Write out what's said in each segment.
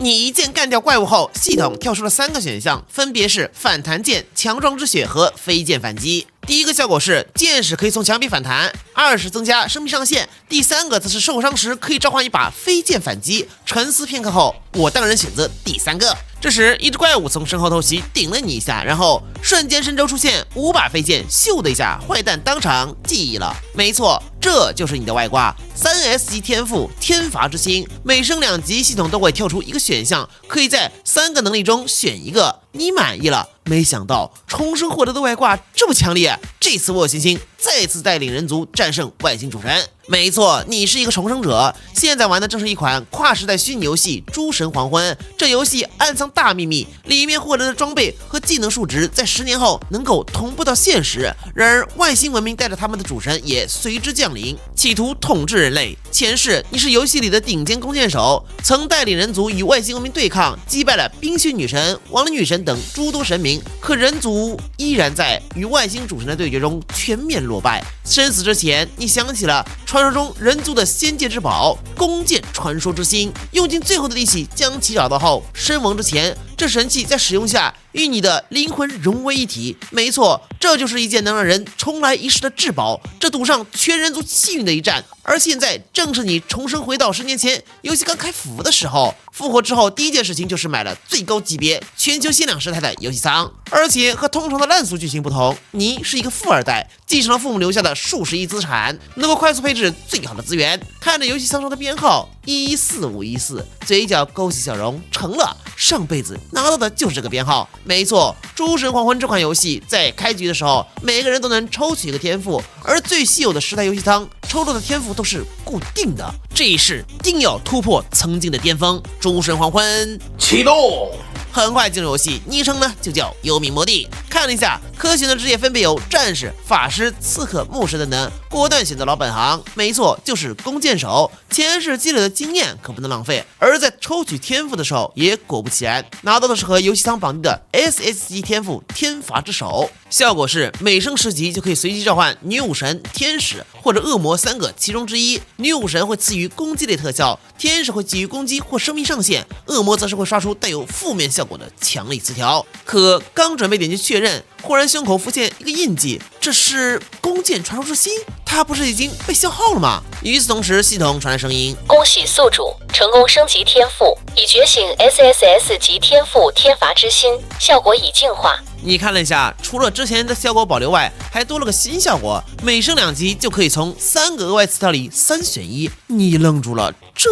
你一剑干掉怪物后，系统跳出了3个选项，分别是反弹剑、强壮之血和飞剑反击。第一个效果是剑矢可以从墙壁反弹，2是增加生命上限，第3个则是受伤时可以召唤一把飞剑反击。沉思片刻后，我当然选择第3个。这时，一只怪物从身后偷袭，顶了你一下，然后瞬间神州出现5把飞剑，咻的一下，坏蛋当场记忆了。没错，这就是你的外挂3S 级天赋天罚之心，每升2级，系统都会跳出一个选项，可以在3个能力中选一个。你满意了？没想到重生获得的外挂这么强烈，这次我有信心再次带领人族战胜外星主神。没错，你是一个重生者，现在玩的正是一款跨时代虚拟游戏《诸神黄昏》。这游戏暗藏大秘密，里面获得的装备和技能数值在10年后能够同步到现实。然而外星文明带着他们的主神也随之降临，企图统治人类。前世你是游戏里的顶尖弓箭手，曾带领人族与外星文明对抗，击败了冰雪女神、亡灵女神等诸多神明。可人族依然在与外星主神的对决中全面落败。生死之前，你想起了传说中人族的仙界之宝弓箭传说之心，用尽最后的力气将其找到后，身亡之前，这神器在使用下与你的灵魂融为一体。没错，这就是一件能让人重来一世的至宝，这赌上全人族气运的一战。而现在正是你重生回到10年前游戏刚开服的时候。复活之后第一件事情就是买了最高级别全球限量时态的游戏仓，而且和通常的烂俗剧情不同，你是一个富二代，继承了父母留下的数十亿资产，能够快速配置最好的资源。看着游戏仓上的编号14514，嘴角勾起笑容，成了上辈子拿到的就是这个编号。没错，诸神黄昏这款游戏在开局的时候，每个人都能抽取一个天赋，而最稀有的10代游戏仓抽到的天赋都是固定的，这一世定要突破曾经的巅峰。诸神黄昏启动。很快进入游戏，昵称呢就叫幽冥魔帝。看了一下，可选的职业分别有战士、法师、刺客、牧师等等，果断选择老本行。没错，就是弓箭手。前世积累的经验可不能浪费，而在抽取天赋的时候，也果不其然，拿到的是和游戏仓绑定的 SS 级天赋天罚之手。效果是每升10级就可以随机召唤女武神、天使或者恶魔3个其中之一。女武神会赐予攻击类特效，天使会给予攻击或生命上限，恶魔则是会刷出带有负面效果的强力词条。可刚准备点击确认，忽然胸口浮现一个印记，这是弓箭传说之心，它不是已经被消耗了吗？与此同时，系统传来声音：恭喜宿主成功升级天赋，已觉醒 SSS 级天赋天罚之心，效果已净化。你看了一下，除了之前的效果保留外，还多了个新效果，每升2级就可以从3个额外词条里3选1。你愣住了，这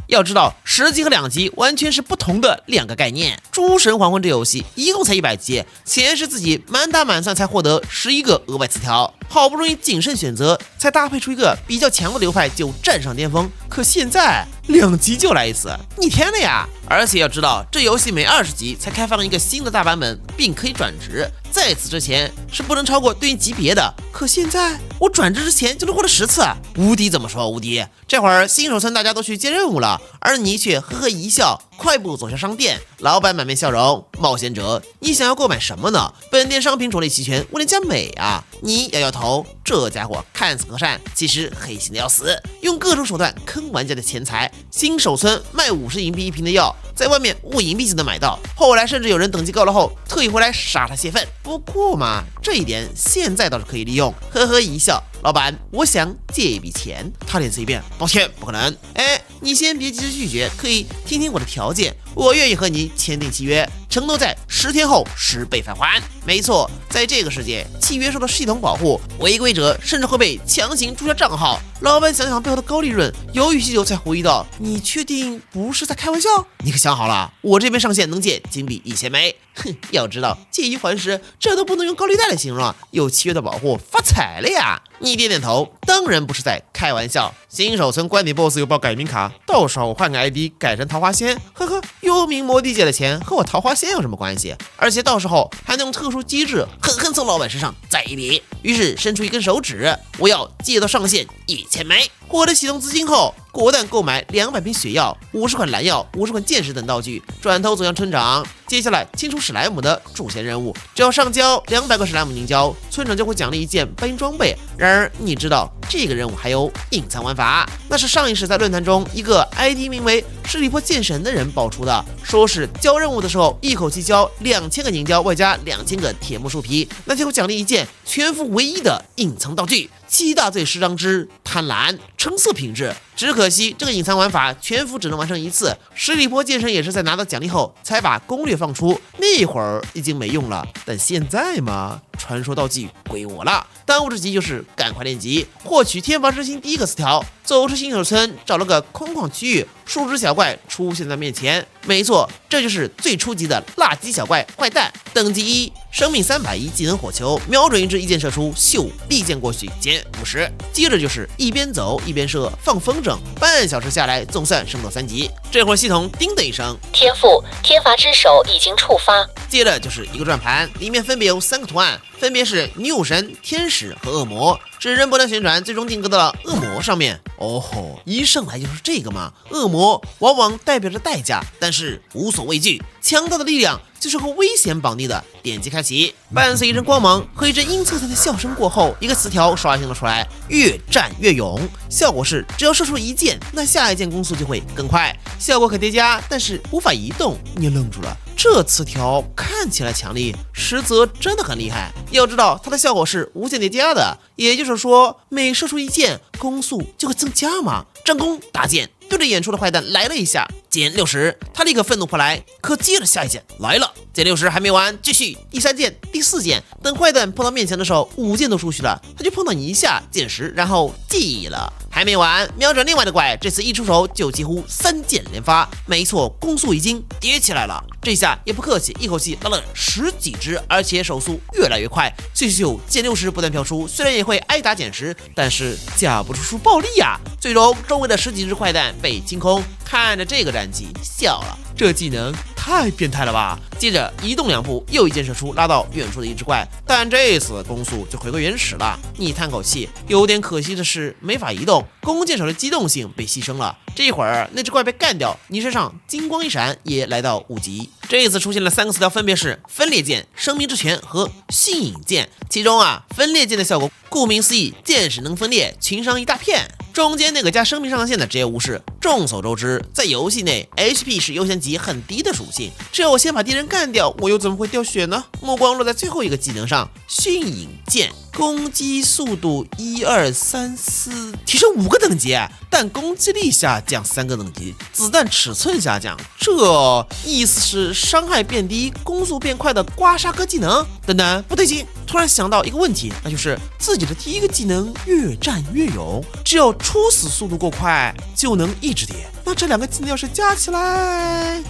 要知道10级和2级完全是不同的2个概念。诸神黄昏这游戏一共才100级，前世自己满打满算才获得11个额外词条，好不容易谨慎选择，才搭配出一个比较强的流派就站上巅峰。可现在2级就来一次，你天了呀！而且要知道，这游戏每20级才开放一个新的大版本，并可以转职，在此之前是不能超过对应级别的。可现在我转职之前就能获得10次，无敌怎么说无敌？这会儿新手村大家都去接任务了，而你却呵呵一笑，快步走向商店。老板满面笑容：冒险者，你想要购买什么呢？本店商品种类齐全，物廉价美啊！你摇摇头，这家伙看似和善，其实黑心的要死，用各种手段坑玩家的钱财。新手村卖50银币1瓶的药，在外面5银币就能买到，后来甚至有人等级高了后特意回来杀他泄愤。不过嘛，这一点现在倒是可以利用。呵呵一笑，老板，我想借一笔钱。他脸色一变，抱歉，不可能。哎，你先别急着拒绝，可以听听我的条件。我愿意和你签订契约，承诺在10天后10倍返还。没错，在这个世界，契约受到系统保护，违规者甚至会被强行注销账号。老板想想背后的高利润，犹豫许久才回忆道：你确定不是在开玩笑？你可想好了，我这边上线能借金币1000枚。哼，要知道借一还十，这都不能用高利贷来形容，有契约的保护，发财了呀！你点点头，当然不是在开玩笑。新手村关底 BOSS 有报改名卡，到时候我换个 ID 改成桃花仙。呵呵，幽冥魔帝借的钱和我桃花仙有什么关系？而且到时候还能用特殊机制狠狠从老板身上宰一笔。于是伸出一根手指，我要借到上限1000枚。获得启动资金后，果断购买200瓶血药、50款蓝药、50款剑石等道具，转头走向村长。接下来清除史莱姆的主线任务，只要上交200个史莱姆凝胶，村长就会奖励一件白银装备。然而你知道这个任务还有隐藏玩法，那是上一世在论坛中一个 ID 名为十里坡剑神的人爆出的，说是交任务的时候一口气交2000个凝胶外加2000个铁木树皮，那就会奖励一件全服唯一的隐藏道具，7大罪十章之贪婪橙色品质。只可惜这个隐藏玩法全服只能完成一次，十里坡剑神也是在拿到奖励后才把攻略放出，那会儿已经没用了。但现在嘛，传说道具归我了，当务之急就是赶快练级，获取天罚之心第一个词条。走出新手村，找了个空旷区域，数只小怪出现在面前。没错，这就是最初级的辣鸡小怪坏蛋。等级1，生命310，技能火球，瞄准一只一箭射出，咻，利箭过去减50。接着就是一边走一边射，放风筝，半小时下来总算升到3级。这会儿系统叮的一声，天赋天罚之手已经触发。接着就是一个转盘，里面分别有3个图案，分别是女武神、天使和恶魔。指针不断旋转，最终定格到了恶魔上面。哦吼，一上来就是这个嘛！恶魔往往代表着代价，但是无所畏惧，强大的力量就是和危险绑定的。点击开启，伴随一阵光芒和一阵阴恻恻的笑声过后，一个词条刷新了出来：越战越勇。效果是只要射出一箭，那下一箭攻速就会更快。效果可叠加，但是无法移动。你愣住了，这词条看起来强力，实则真的很厉害。要知道它的效果是无限叠加的，也就是说每射出一箭，攻速就会增加嘛。正攻大箭对着远处的坏蛋来了一下，减60，他立刻愤怒破来，可接着下一箭来了，减60还没完，继续第3箭、第4箭，等坏蛋碰到面前的时候，5箭都出去了，他就碰到你一下，减10，然后记了。还没完，瞄准另外的怪，这次一出手就几乎3箭连发，没错，攻速已经叠起来了。这下也不客气，一口气拉了10几只，而且手速越来越快，咻咻减60不断飘出，虽然也会挨打减10，但是架不住出暴力呀。最终周围的10几只坏蛋被清空，看着这个战绩笑了，这技能太变态了吧！接着移动2步，又一箭射出，拉到远处的一只怪，但这次攻速就回归原始了。你叹口气，有点可惜的是没法移动，弓箭手的机动性被牺牲了。这一会儿那只怪被干掉，你身上金光一闪，也来到5级。这一次出现了3个词条，分别是分裂剑、生命之拳和吸引剑。其中分裂剑的效果，顾名思义，剑矢能分裂，群伤一大片。中间那个加生命上限的直接无视。众所周知，在游戏内 HP 是优先级很低的属性，只要我先把敌人干掉，我又怎么会掉血呢？目光落在最后一个技能上，迅引剑，攻击速度1、2、3、4提升5个等级，但攻击力下降3个等级，子弹尺寸下降，这意思是伤害变低，攻速变快的刮痧哥技能？等等，不对劲！突然想到一个问题，那就是自己的第一个技能越战越勇，只要初死速度够快，就能一直叠。那这2个技能要是加起来，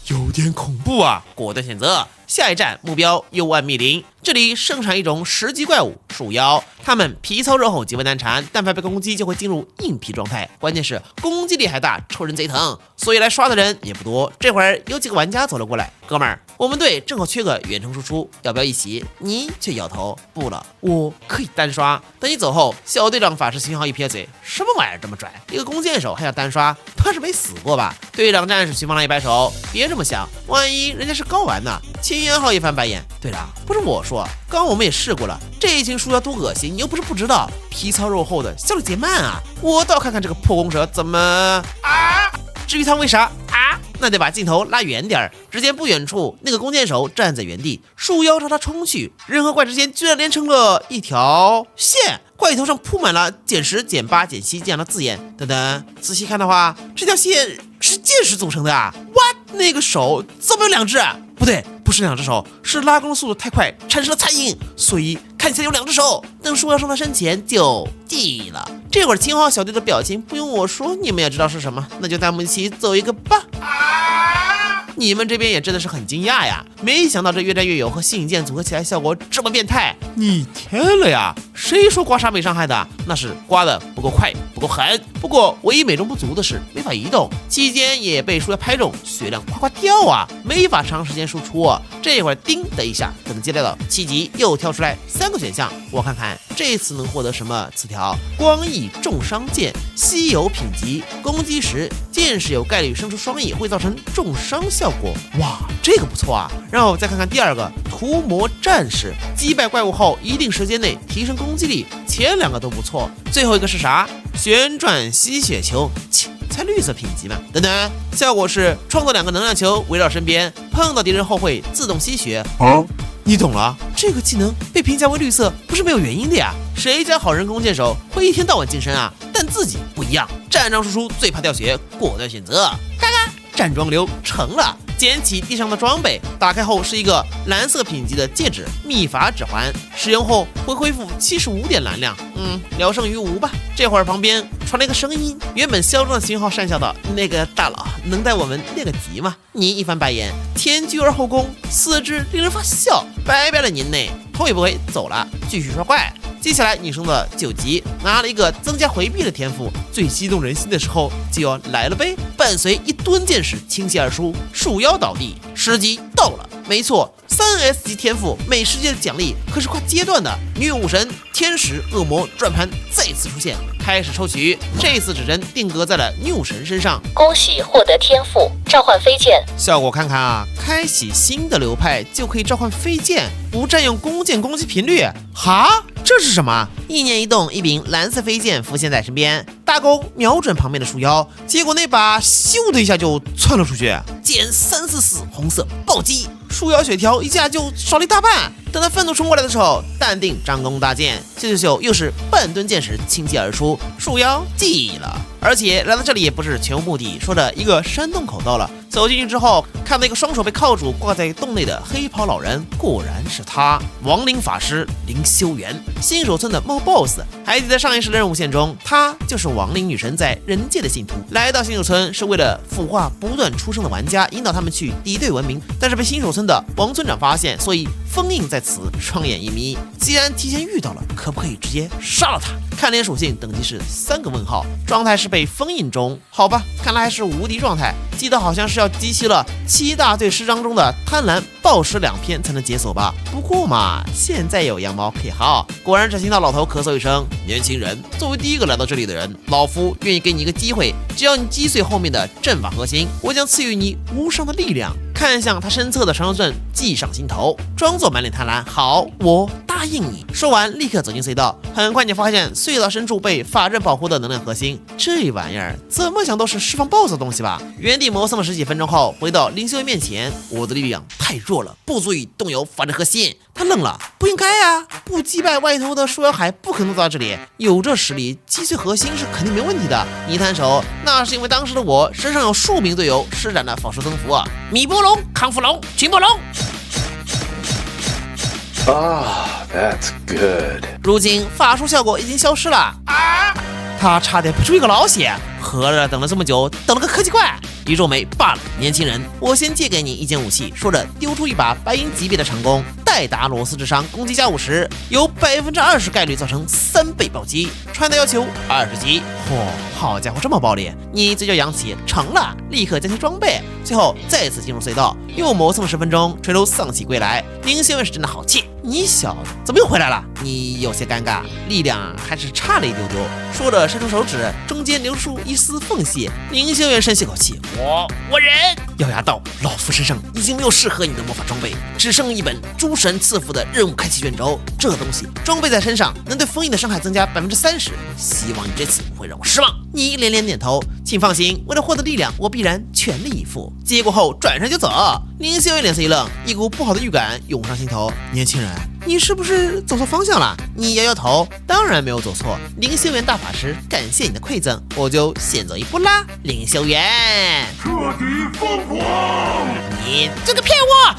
有点恐怖啊！果断选择下一站目标幽暗密林，这里盛产一种10级怪物树妖，它们皮糙肉厚，极为难缠，但凡被攻击就会进入硬皮状态，关键是攻击力还大，抽人贼疼，所以来刷的人也不多。这会儿有几个玩家走了过来，哥们儿，我们队正好缺个远程输出，要不要一起？你却摇头，不了，我可以单刷。等你走后，小队长法师秦昊一撇嘴，什么玩意儿这么拽？一个弓箭手还要单刷，怕是没死过吧？队长战士徐方来一摆手，别这么想，万一人家是高玩呢？秦元昊一翻白眼，队长，不是我说，刚我们也试过了，这一群树妖多恶心，你又不是不知道，皮糙肉厚的，效率贼慢啊！我倒看看这个破弓蛇怎么至于他为啥那得把镜头拉远点，只见不远处那个弓箭手站在原地，树妖朝他冲去，人和怪之间居然连成了一条线，怪头上铺满了减10、减8、减7这样的字眼。等等，仔细看的话，这条线是箭矢组成的啊 ！What？ 那个手怎么有2只？不对，不是2只手，是拉弓的速度太快，产生了残影，所以看起来有2只手。等树妖上他身前就记了。这会儿秦昊小队的表情不用我说，你们也知道是什么，那就带我们一起走一个吧。你们这边也真的是很惊讶呀，没想到这越战越勇和吸引剑组合起来效果这么变态，你天了呀！谁说刮痧没伤害的？那是刮的不够快，不够狠。不过唯一美中不足的是没法移动，期间也被树妖拍中，血量夸夸掉啊，没法长时间输出啊。这会儿叮的一下，等接待到7级，又跳出来3个选项，我看看这次能获得什么词条：光翼重伤剑，稀有品级，攻击时剑士有概率生出双翼，会造成重伤效果。哇，这个不错啊！让我再看看第2个，屠魔战士，击败怪物后一定时间内提升攻击力，前2个都不错，最后一个是啥？旋转吸血球，切，才绿色品级嘛。等等，效果是创造2个能量球围绕身边，碰到敌人后会自动吸血。你懂了，这个技能被评价为绿色不是没有原因的呀。谁家好人弓箭手会一天到晚净身啊？但自己不一样，战场输出最怕掉血，果断选择。嘎嘎，站桩流成了。捡起地上的装备，打开后是一个蓝色品级的戒指，秘法指环，使用后会恢复75点蓝量，聊胜于无吧。这会儿旁边传来一个声音，原本嚣张的秦昊讪笑道：“那个大佬，能带我们练个级吗？”你一翻白眼，前倨而后恭，四肢令人发笑，拜拜了您嘞，头也不回走了，继续刷怪。接下来你升的9级，拿了一个增加回避的天赋，最激动人心的时候就要来了呗！伴随一吨箭矢倾泻而出，束腰倒地，10级到了。没错，3S 级天赋，每10级的奖励可是跨阶段的。女武神、天使、恶魔转盘再次出现，开始抽取，这次指针定格在了女武神身上。恭喜获得天赋召唤飞剑，效果看看啊，开启新的流派就可以召唤飞剑，不占用弓箭攻击频率。哈，这是什么？意念一动，一柄蓝色飞剑浮现在身边，大钩瞄准旁边的束腰，结果那把咻的一下就窜了出去，剑344红色暴击，束腰血条一下就少了一大半。等他愤怒冲过来的时候，淡定张弓搭箭，咻又是半吨箭矢倾泻而出，束腰记了。而且来到这里也不是全无目的，说着一个山洞口到了，走进去之后看到一个双手被铐住挂在洞内的黑袍老人，果然是他，亡灵法师灵修元，新手村的猫 boss。还记得上一世的任务线中，他就是亡灵女神在人界的信徒，来到新手村是为了孵化不断出生的玩家，引导他们去敌对文明，但是被新手村的王村长发现，所以封印在此，双眼一眯。既然提前遇到了，可不可以直接杀了他？看脸属性等级是3个问号，状态是被封印中，好吧，看来还是无敌状态。记得好像是要集齐了7大队师章中的贪婪、暴食2篇才能解锁吧。不过嘛，现在有羊毛可以薅。果然只听到老头咳嗽一声：“年轻人，作为第一个来到这里的人，老夫愿意给你一个机会，只要你击碎后面的阵法核心，我将赐予你无上的力量。”看向他身侧的传说阵，计上心头，装作满脸贪婪：“好，我答应你。”说完，立刻走进隧道。很快你发现隧道深处被法阵保护的能量核心，这玩意儿怎么想都是释放 BOSS 的东西吧。原地磨蹭了10几分钟后，回到林修元面前：“我的力量太弱了，不足以动摇法阵核心。”他愣了，不应该啊，不击败外头的束腰海，不可能走到这里。有这实力，击碎核心是肯定没问题的。你摊手，那是因为当时的我身上有数名队友施展了法术增幅啊，米波龙、康复龙、群波龙。That's good。如今法术效果已经消失了啊！他差点赔出一个老血，合着等了这么久，等了个科技怪。一皱眉，罢了，年轻人，我先借给你一件武器。说着，丢出一把白银级别的长弓，代打裸斯智商，攻击加50%，有20%概率造成3倍暴击，穿戴要求20级。好家伙，这么暴力！你嘴角扬起，成了，立刻加强装备。最后再次进入隧道，又磨蹭10分钟，垂头丧气归来。林修元是真的好气，你小子怎么又回来了？你有些尴尬，力量还是差了一丢丢。说着伸出手指，中间流出一丝缝隙。林修元深吸口气，我忍。咬牙道：“老夫身上已经没有适合你的魔法装备，只剩一本诸神赐福的任务开启卷轴。这东西装备在身上，能对封印的伤害增加30%。希望你这次不会让我失望。”你连连点头，请放心，为了获得力量，我必然全力以赴。接过后转身就走。林修元脸色一愣，一股不好的预感涌上心头。年轻人，你是不是走错方向了？你摇摇头，当然没有走错。林修元大法师，感谢你的馈赠，我就先走一步啦。林修元，彻底疯狂！你这个骗我！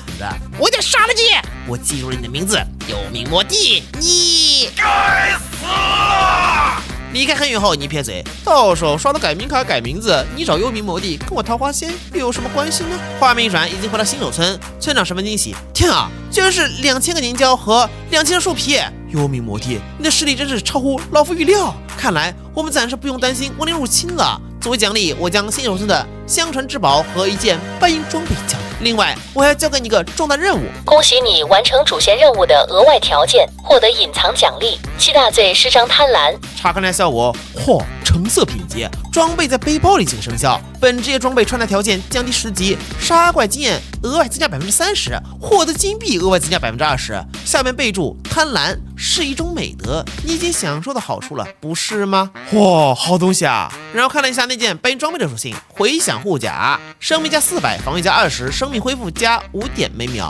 我一定杀了你！我记住了你的名字，幽冥魔帝，你该死！离开很远后，你撇嘴，到手刷到改名卡改名字，你找幽冥魔帝跟我桃花仙又有什么关系呢？画面一转，已经回到新手村，村长十分惊喜，天啊，居然是2000个凝胶和2000个树皮！幽冥魔帝，你的实力真是超乎老夫预料，看来我们暂时不用担心亡灵入侵了。作为奖励，我将新手村的相传之宝和一件白银装备交给。另外，我还要交给你一个重大任务。恭喜你完成主线任务的额外条件。获得隐藏奖励，7大罪师章贪婪。查看来效果，嚯，橙色品级，装备在背包里即可生效。本职业装备穿戴条件降低10级，杀怪经验额外增加30%，获得金币额外增加20%。下面备注：贪婪是一种美德，你已经享受到好处了，不是吗？哇，好东西啊！然后看了一下那件白银装备的属性，回响护甲，生命加400，防御加20，生命恢复加5点每秒，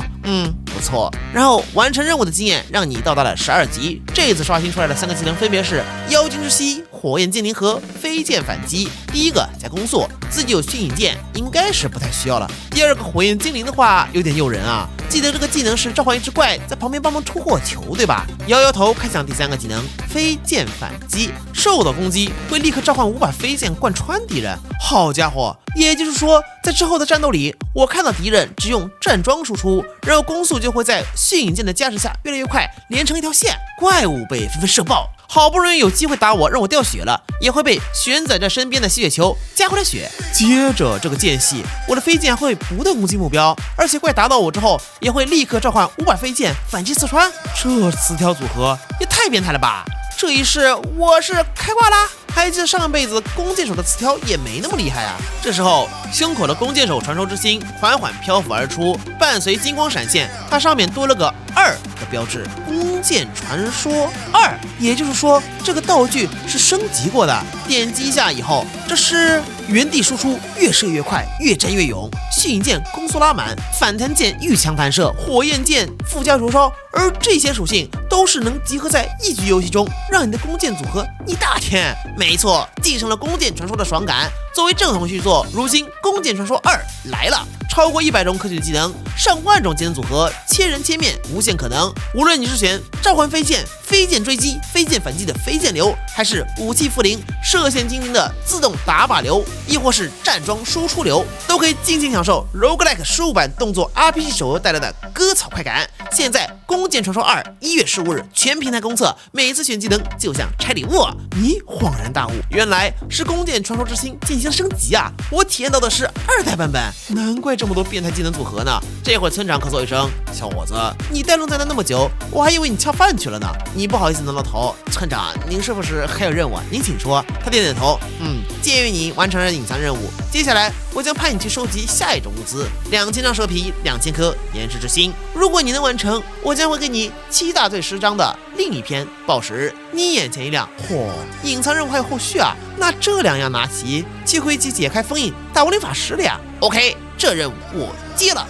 不错。然后完成任务的经验让你到达了12级。这次刷新出来的3个技能分别是妖精之息、火焰精灵和飞剑反击。第一个加攻速，自己有虚影剑，应该是不太需要了。第二个火焰精灵的话有点诱人啊，记得这个技能是召唤一只怪在旁边帮忙出火球，对吧？摇摇头，看向第3个技能飞剑反击，受到攻击会立刻召唤5把飞剑贯穿敌人。好家伙，也就是说在之后的战斗里，我看到敌人只用站桩输出，然后攻速就会在虚影剑的加持下越来越快，连成一条线，怪物被纷纷射爆。好不容易有机会打我，让我掉血了，也会被悬在这身边的吸血球加回来血。接着这个间隙，我的飞剑会不断攻击目标，而且怪打到我之后，也会立刻召唤5把飞剑反击刺穿。这4条组合也太变态了吧！这一世我是开挂啦！还记得上辈子弓箭手的词条也没那么厉害啊。这时候胸口的弓箭手传说之星缓缓漂浮而出，伴随金光闪现，它上面多了个2的标志，弓箭传说2，也就是说这个道具是升级过的。点击一下以后，这是原地输出，越射越快，越战越勇，虚影剑攻速拉满，反弹剑遇强弹射，火焰剑附加灼烧，而这些属性都是能集合在一局游戏中，让你的弓箭组合一大天。没错，继承了弓箭传说的爽感。作为正统续作，如今弓箭传说2来了，超过100种可取的技能，上万种技能组合，千人千面，无限可能。无论你是选召唤飞剑、飞剑追击、飞剑反击的飞剑流，还是武器复灵、射线精灵的自动打靶流，亦或是站桩输出流，都可以尽情享受 roguelike 输入版动作 RPG 手游带来的割草快感。现在弓箭传说2 1月15日全平台公测，每次选技能就像拆礼物。你恍然大悟，原来是弓箭传说之星进行升级啊！我体验到的是2代版本，难怪这么多变态技能组合呢。这会儿村长咳嗽一声，小伙子，你呆愣在那那么久，我还以为你恰饭去了呢。你不好意思挠挠头，村长，您是不是还有任务？您请说。他点点头，鉴于你完成了隐藏任务，接下来我将派你去收集下一种物资，2000张蛇皮，2000颗岩石之心。如果你能完成，我将会给你7大罪师章的另一篇报时。你眼前一亮，嚯，隐藏任务还有后续啊！那这2样拿齐，就可以一起解开封印大武林法师了呀。OK， 这任务我接了。